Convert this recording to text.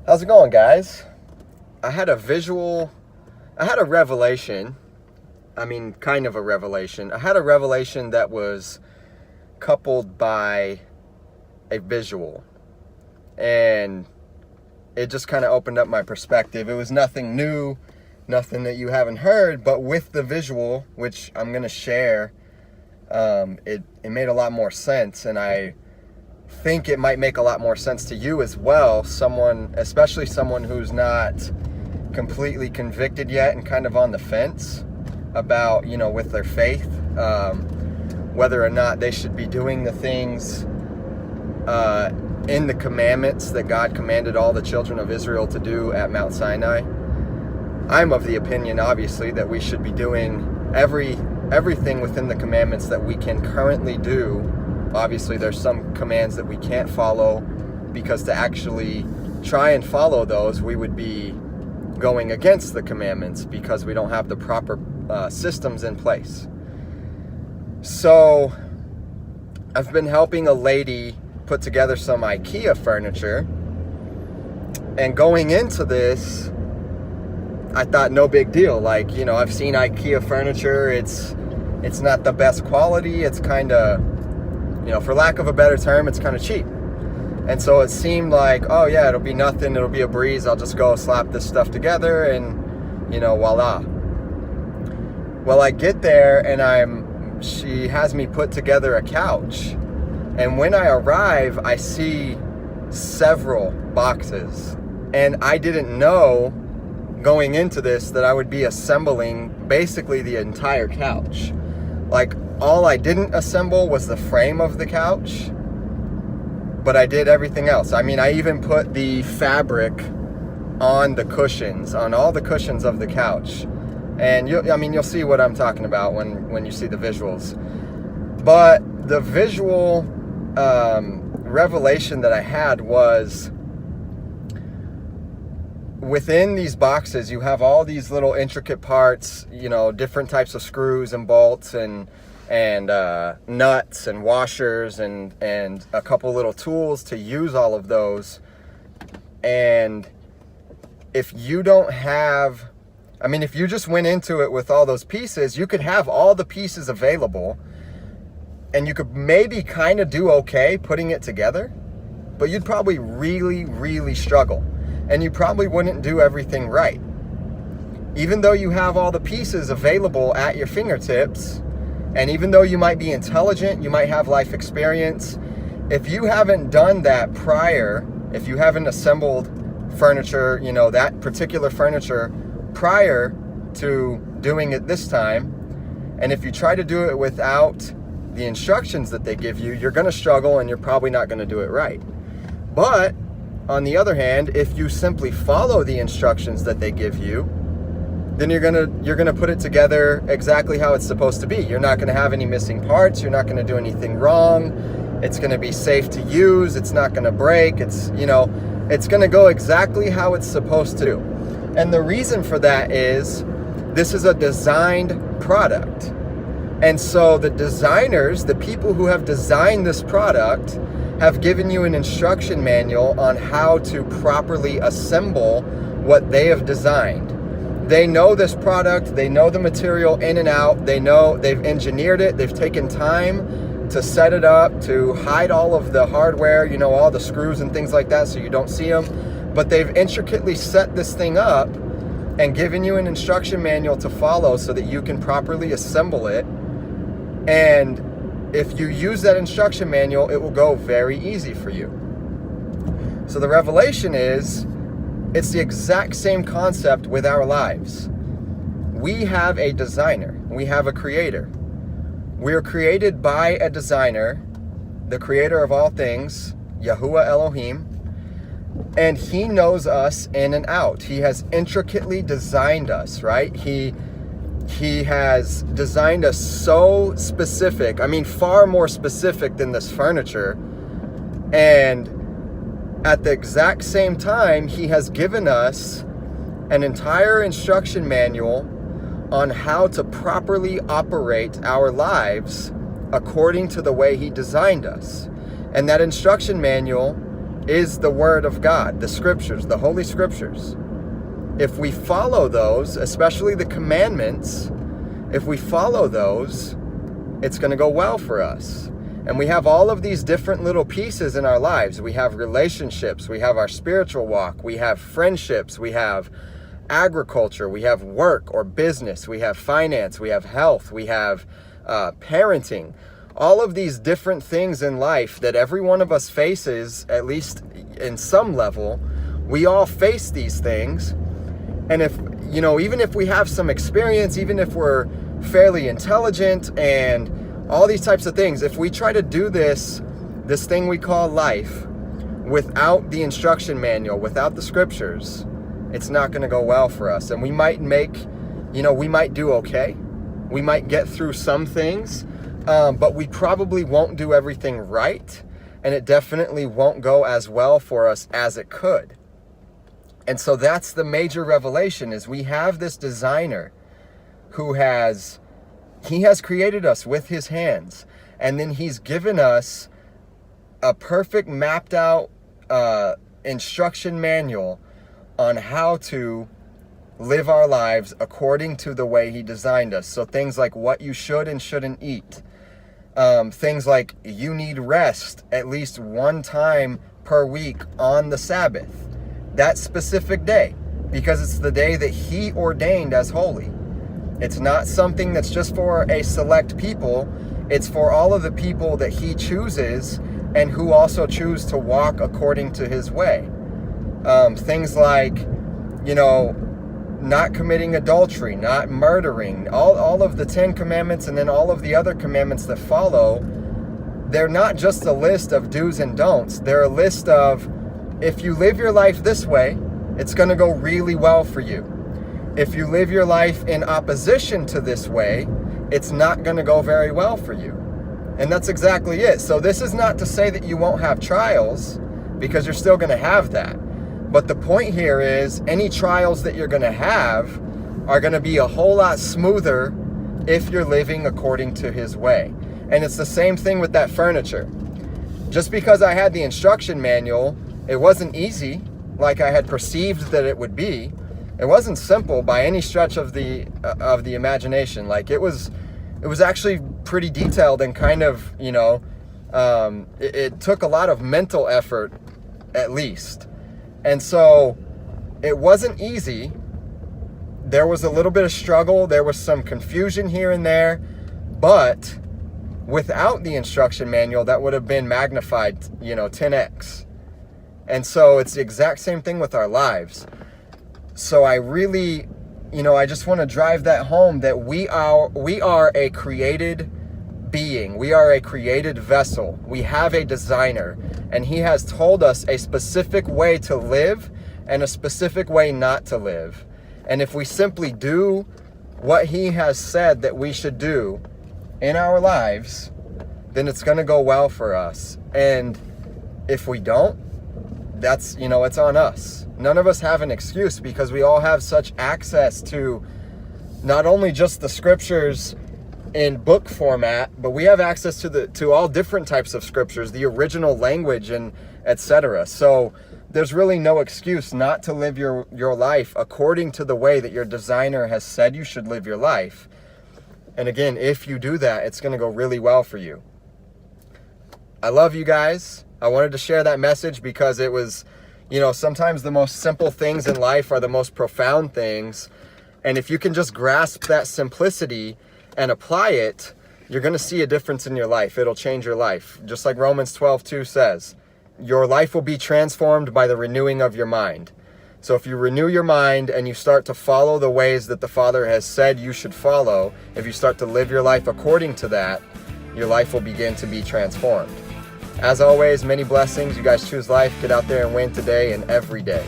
How's it going, guys? I had a revelation. Kind of a revelation. I had a revelation that was coupled by a visual. And it just kind of opened up my perspective. It was nothing new, nothing that you haven't heard, but with the visual, which I'm going to share, it made a lot more sense, and I think it might make a lot more sense to you as well, especially someone who's not completely convicted yet and kind of on the fence about, with their faith, whether or not they should be doing the things in the commandments that God commanded all the children of Israel to do at Mount Sinai. I'm of the opinion, obviously, that we should be doing everything within the commandments that we can currently do. Obviously, there's some commands that we can't follow, because to actually try and follow those, we would be going against the commandments because we don't have the proper systems in place. So I've been helping a lady put together some Ikea furniture, and going into this, I thought no big deal. I've seen Ikea furniture. It's not the best quality. It's kind of, for lack of a better term, it's kind of cheap. And so it seemed like, oh yeah, it'll be nothing. It'll be a breeze. I'll just go slap this stuff together and, voila. Well, I get there and she has me put together a couch. And when I arrive, I see several boxes. And I didn't know going into this that I would be assembling basically the entire couch. All I didn't assemble was the frame of the couch, but I did everything else. I even put the fabric on the cushions, on all the cushions of the couch. And you'll see what I'm talking about when you see the visuals. But the visual revelation that I had was, within these boxes, you have all these little intricate parts, different types of screws and bolts and nuts and washers and a couple little tools to use all of those. And if you don't have, if you just went into it with all those pieces, you could have all the pieces available and you could maybe kind of do okay putting it together, but you'd probably really, really struggle. And you probably wouldn't do everything right. Even though you have all the pieces available at your fingertips, and even though you might be intelligent, you might have life experience, if you haven't done that prior, if you haven't assembled furniture, that particular furniture prior to doing it this time, and if you try to do it without the instructions that they give you, you're going to struggle and you're probably not going to do it right. But on the other hand, if you simply follow the instructions that they give you, then you're gonna put it together exactly how it's supposed to be. You're not gonna have any missing parts. You're not gonna do anything wrong. It's gonna be safe to use. It's not gonna break. It's gonna go exactly how it's supposed to. And the reason for that is this is a designed product. And so the designers, the people who have designed this product, have given you an instruction manual on how to properly assemble what they have designed. They know this product, they know the material in and out, they know they've engineered it, they've taken time to set it up, to hide all of the hardware, all the screws and things like that so you don't see them. But they've intricately set this thing up and given you an instruction manual to follow so that you can properly assemble it. And if you use that instruction manual, it will go very easy for you. So the revelation is, it's the exact same concept with our lives. We have a designer. We have a creator. We are created by a designer, the creator of all things, Yahuwah Elohim, and he knows us in and out. He has intricately designed us, right? He has designed us so specific, far more specific than this furniture. And at the exact same time, he has given us an entire instruction manual on how to properly operate our lives according to the way he designed us. And that instruction manual is the Word of God, the Scriptures, the Holy Scriptures. If we follow those, especially the commandments, if we follow those, it's going to go well for us. And we have all of these different little pieces in our lives. We have relationships, we have our spiritual walk, we have friendships, we have agriculture, we have work or business, we have finance, we have health, we have parenting. All of these different things in life that every one of us faces, at least in some level, we all face these things. And if, even if we have some experience, even if we're fairly intelligent and all these types of things, if we try to do this thing we call life without the instruction manual, without the Scriptures, it's not going to go well for us. And we might we might do okay. We might get through some things, but we probably won't do everything right. And it definitely won't go as well for us as it could. And so that's the major revelation, is we have this designer who has created us with his hands. And then he's given us a perfect mapped out instruction manual on how to live our lives according to the way he designed us. So things like what you should and shouldn't eat. Things like you need rest at least one time per week on the Sabbath, that specific day, because it's the day that he ordained as holy. It's not something that's just for a select people. It's for all of the people that he chooses and who also choose to walk according to his way. Things like, not committing adultery, not murdering, all of the 10 commandments, and then all of the other commandments that follow. They're not just a list of do's and don'ts. They're a list of, if you live your life this way, it's going to go really well for you. If you live your life in opposition to this way, it's not going to go very well for you. And that's exactly it. So this is not to say that you won't have trials, because you're still going to have that. But the point here is, any trials that you're going to have are going to be a whole lot smoother if you're living according to his way. And it's the same thing with that furniture. Just because I had the instruction manual, it wasn't easy like I had perceived that it would be. It wasn't simple by any stretch of the imagination. Like it was actually pretty detailed and kind of, it took a lot of mental effort, at least. And so it wasn't easy. There was a little bit of struggle. There was some confusion here and there. But without the instruction manual, that would have been magnified, 10x. And so it's the exact same thing with our lives. So I really, I just want to drive that home, that we are a created being. We are a created vessel. We have a designer, and he has told us a specific way to live and a specific way not to live. And if we simply do what he has said that we should do in our lives, then it's going to go well for us. And if we don't, that's, it's on us. None of us have an excuse, because we all have such access to not only just the Scriptures in book format, but we have access to all different types of Scriptures, the original language, and etc. So there's really no excuse not to live your life according to the way that your designer has said you should live your life. And again, if you do that, it's going to go really well for you. I love you guys. I wanted to share that message because it was, sometimes the most simple things in life are the most profound things. And if you can just grasp that simplicity and apply it, you're going to see a difference in your life. It'll change your life. Just like Romans 12:2 says, your life will be transformed by the renewing of your mind. So if you renew your mind and you start to follow the ways that the Father has said you should follow, if you start to live your life according to that, your life will begin to be transformed. As always, many blessings. You guys choose life. Get out there and win today and every day.